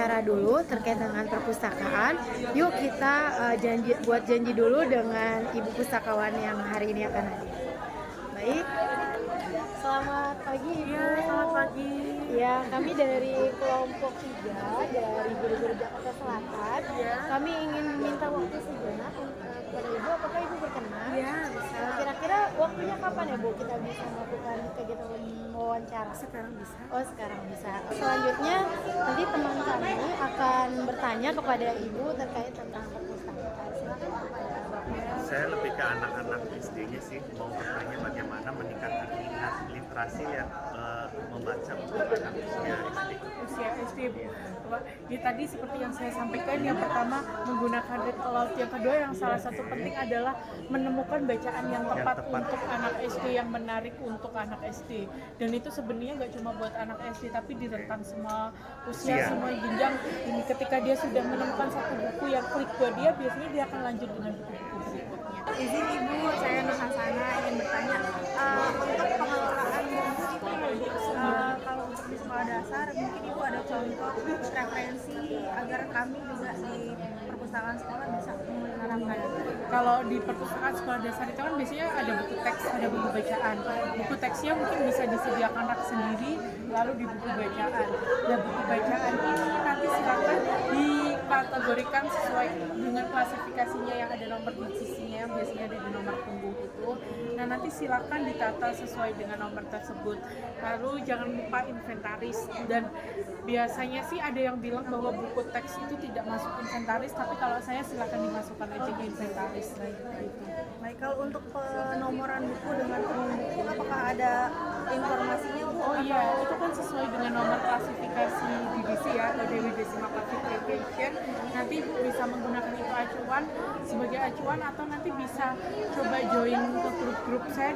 wawancara dulu terkait dengan perpustakaan. Yuk kita janji dulu dengan Ibu Pustakawan yang hari ini akan hadir. Baik, selamat pagi Ibu. Ya, selamat pagi. Ya, kami dari kelompok 3 dari Guru-Guru Jakarta Selatan. Ya. Kami ingin meminta waktu sejenak kepada Ibu. Apakah Ibu berkenan? Ya, bisa. Kira-kira waktunya kapan ya Bu kita bisa melakukan kegiatan wawancara? Sekarang bisa. Oh, sekarang bisa. Selanjutnya nanti teman kami akan bertanya kepada Ibu terkait tentang perpustakaan. Silakan kepada Bapak. Saya lebih ke anak-anak SD-nya sih, mau bertanya bagaimana meningkatkan minat literasi yang membaca untuk anak usia SD. Usia SD, Bu. Ya, tadi seperti yang saya sampaikan, yang pertama menggunakan read aloud, yang kedua yang salah satu penting adalah menemukan bacaan yang tepat untuk anak SD, yang menarik untuk anak SD. Dan itu sebenarnya nggak cuma buat anak SD, tapi di rentang semua usia, semua jenjang. Ini ketika dia sudah menemukan satu buku yang klik buat dia, biasanya dia akan lanjut dengan buku-buku berikutnya. Izin Ibu, saya Nur Hasana ingin bertanya untuk pengelolaan buku kalau untuk di sekolah dasar mungkin Ibu ada contoh referensi agar kami juga di perpustakaan sekolah bisa menerapkan. Kalau di perpustakaan sekolah dasar itu kan biasanya ada buku teks, ada buku bacaan. Buku teksnya mungkin bisa disediakan rak sendiri, lalu di buku bacaan. Nah, buku bacaan ini nanti silakan dikategorikan sesuai dengan klasifikasinya yang ada nomor di sisinya, yang biasanya ada di nomor punggung itu. Nah, nanti silakan ditata sesuai dengan nomor tersebut. Lalu jangan lupa inventaris, dan biasanya sih ada yang bilang bahwa buku teks itu tidak masuk inventaris, tapi kalau saya silakan dimasukkan aja ke inventaris. Baik, kalau untuk penomoran buku dengan umum buku, apakah ada informasinya Bu? Oh iya, itu kan sesuai dengan nomor klasifikasi DDC ya, atau Dewey Decimal Classification. Nanti Ibu bisa menggunakan itu acuan sebagai acuan, atau nanti bisa coba join ke grup-grup saya.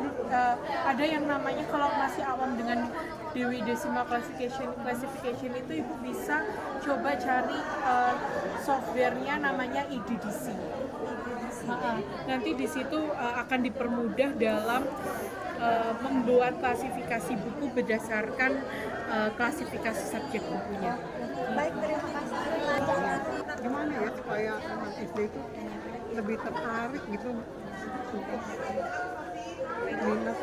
Ada yang namanya, kalau masih awam dengan Dewey Decimal Classification itu Ibu bisa coba cari softwarenya namanya IDDC. Nanti di situ akan dipermudah dalam membuat klasifikasi buku berdasarkan klasifikasi subjek bukunya. Baik, terima kasih. Gimana ya supaya anak SD itu lebih tertarik gitu untuk minat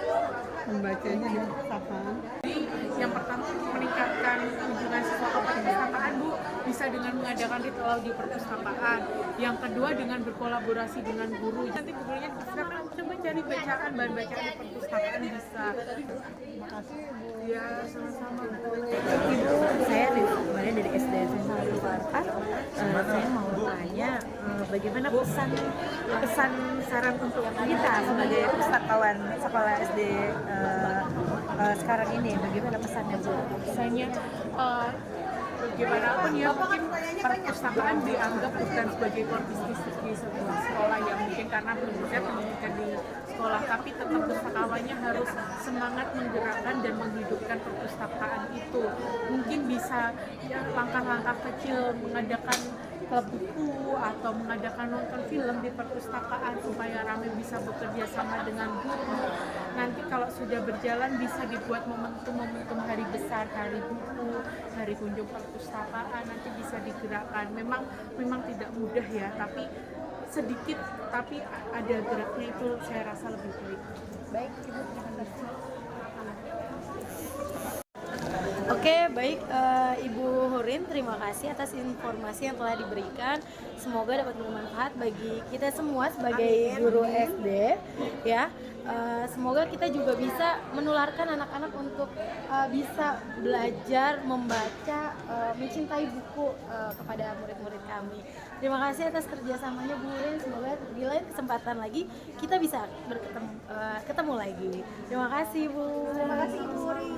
membacanya di perpustakaan? Jadi yang pertama, meningkatkan kunjungan siswa ke perpustakaan, Bu, bisa dengan mengadakan ritual di perpustakaan. Yang kedua, dengan berkolaborasi dengan guru. Nanti gurunya silakan coba cari bacaan, bahan bacaan di perpustakaan bisa. Terima kasih Bu. Ya, sama-sama, Bu. Ibu, saya kemarin dari SD Jakarta. Saya mau tanya bagaimana pesan saran untuk kita sebagai pustakawan sekolah SD sekarang ini, bagaimana pesannya Bu? Misalnya bagaimanapun ya, mungkin perpustakaan dianggap bukan sebagai core business di sebuah sekolah ya, mungkin karena berbeda pendidikan di sekolah, tapi tetap pustakawannya harus semangat menggerakkan dan menghidupkan perpustakaan itu. Mungkin bisa ya langkah-langkah kecil, mengadakan klub buku atau mengadakan nonton film di perpustakaan supaya ramai, bisa bekerja sama dengan guru. Nanti kalau sudah berjalan bisa dibuat momentum hari besar, hari buku, hari kunjung perpustakaan, nanti bisa digerakkan. Memang tidak mudah ya, tapi sedikit tapi ada geraknya, itu saya rasa lebih baik. Baik, Ibu, terima kasih. Oke, baik Ibu Hurin, terima kasih atas informasi yang telah diberikan. Semoga dapat bermanfaat bagi kita semua sebagai guru SD ya. Semoga kita juga bisa menularkan anak-anak untuk bisa belajar membaca, mencintai buku kepada murid-murid kami. Terima kasih atas kerjasamanya Bu Hurin. Semoga di lain kesempatan lagi kita bisa ketemu lagi. Terima kasih Bu. Terima kasih Ibu Hurin.